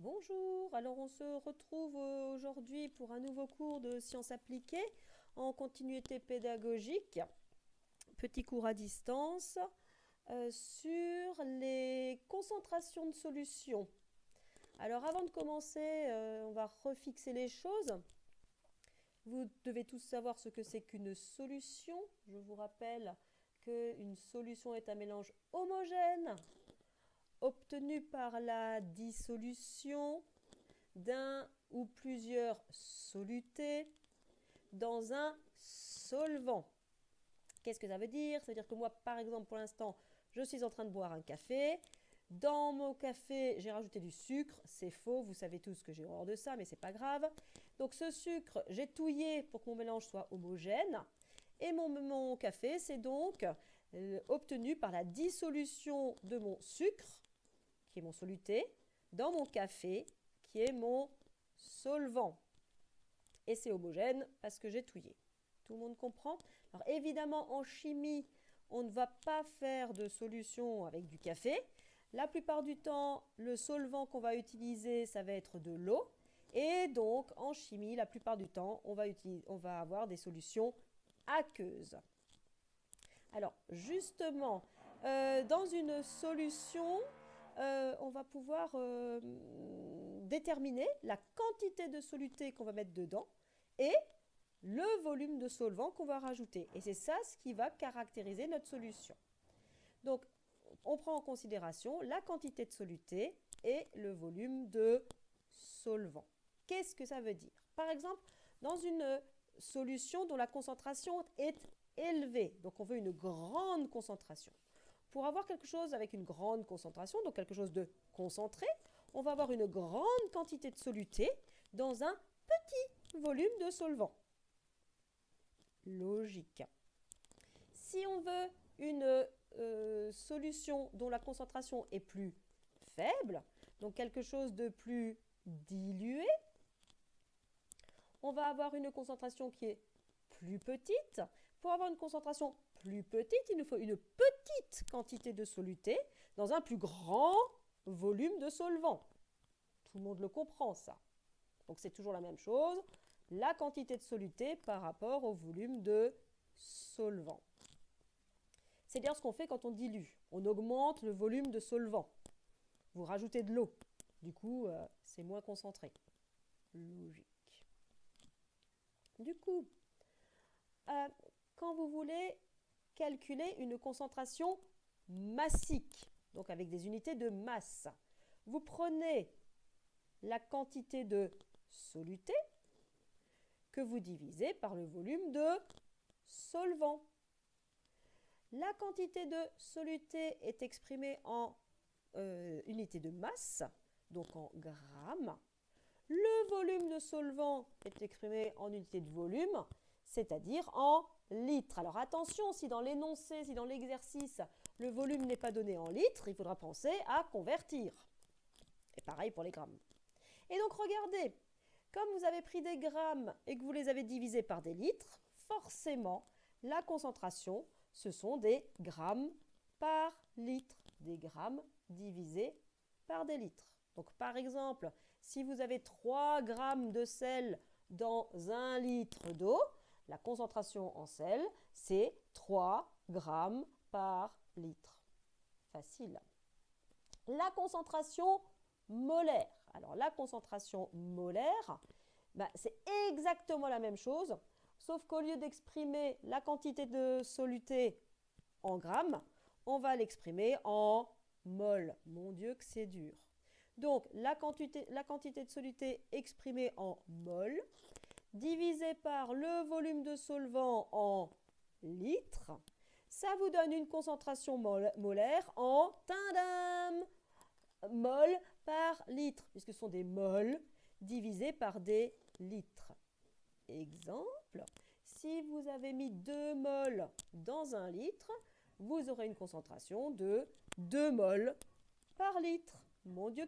Bonjour, alors on se retrouve aujourd'hui pour un nouveau cours de sciences appliquées en continuité pédagogique, petit cours à distance sur les concentrations de solutions. Alors avant de commencer, on va refixer les choses. Vous devez tous savoir ce que c'est qu'une solution. Je vous rappelle qu'une solution est un mélange homogène obtenu par la dissolution d'un ou plusieurs solutés dans un solvant. Qu'est-ce que ça veut dire? Ça veut dire que moi, par exemple, pour l'instant, je suis en train de boire un café. Dans mon café, j'ai rajouté du sucre. C'est faux, vous savez tous que j'ai horreur de ça, mais c'est pas grave. Donc ce sucre, j'ai touillé pour que mon mélange soit homogène. Et mon café, c'est donc obtenu par la dissolution de mon sucre, qui est mon soluté, dans mon café, qui est mon solvant. Et c'est homogène parce que j'ai touillé. Tout le monde comprend? Alors évidemment, en chimie, on ne va pas faire de solution avec du café. La plupart du temps, le solvant qu'on va utiliser, ça va être de l'eau. Et donc, en chimie, la plupart du temps, on va avoir des solutions aqueuses. Alors, justement, dans une solution, on va pouvoir déterminer la quantité de soluté qu'on va mettre dedans et le volume de solvant qu'on va rajouter. Et c'est ça ce qui va caractériser notre solution. Donc, on prend en considération la quantité de soluté et le volume de solvant. Qu'est-ce que ça veut dire? Par exemple, dans une solution dont la concentration est élevée, donc on veut une grande concentration. Pour avoir quelque chose avec une grande concentration, donc quelque chose de concentré, on va avoir une grande quantité de soluté dans un petit volume de solvant. Logique. Si on veut une solution dont la concentration est plus faible, donc quelque chose de plus dilué, on va avoir une concentration qui est plus petite. Pour avoir une concentration plus petite, il nous faut une petite quantité de soluté dans un plus grand volume de solvant. Tout le monde le comprend, ça. Donc c'est toujours la même chose, la quantité de soluté par rapport au volume de solvant. C'est d'ailleurs ce qu'on fait quand on dilue. On augmente le volume de solvant. Vous rajoutez de l'eau. Du coup, c'est moins concentré. Logique. Du coup, quand vous voulez calculer une concentration massique, donc avec des unités de masse, vous prenez la quantité de soluté que vous divisez par le volume de solvant. La quantité de soluté est exprimée en unité de masse, donc en grammes. Le volume de solvant est exprimé en unité de volume, c'est-à-dire en litres. Alors attention, si dans l'énoncé, si dans l'exercice, le volume n'est pas donné en litres, il faudra penser à convertir. Et pareil pour les grammes. Et donc regardez, comme vous avez pris des grammes et que vous les avez divisés par des litres, forcément, la concentration, ce sont des grammes par litre. Des grammes divisés par des litres. Donc par exemple, si vous avez 3 grammes de sel dans 1 litre d'eau, la concentration en sel, c'est 3 grammes par litre. Facile. La concentration molaire. Alors la concentration molaire, c'est exactement la même chose, sauf qu'au lieu d'exprimer la quantité de soluté en grammes, on va l'exprimer en mol. Mon Dieu que c'est dur. Donc la quantité de soluté exprimée en mol, divisé par le volume de solvant en litres, ça vous donne une concentration molaire en tadam, mol par litre, puisque ce sont des mols divisés par des litres. Exemple, si vous avez mis 2 mols dans 1 litre, vous aurez une concentration de 2 mols par litre. Mon Dieu,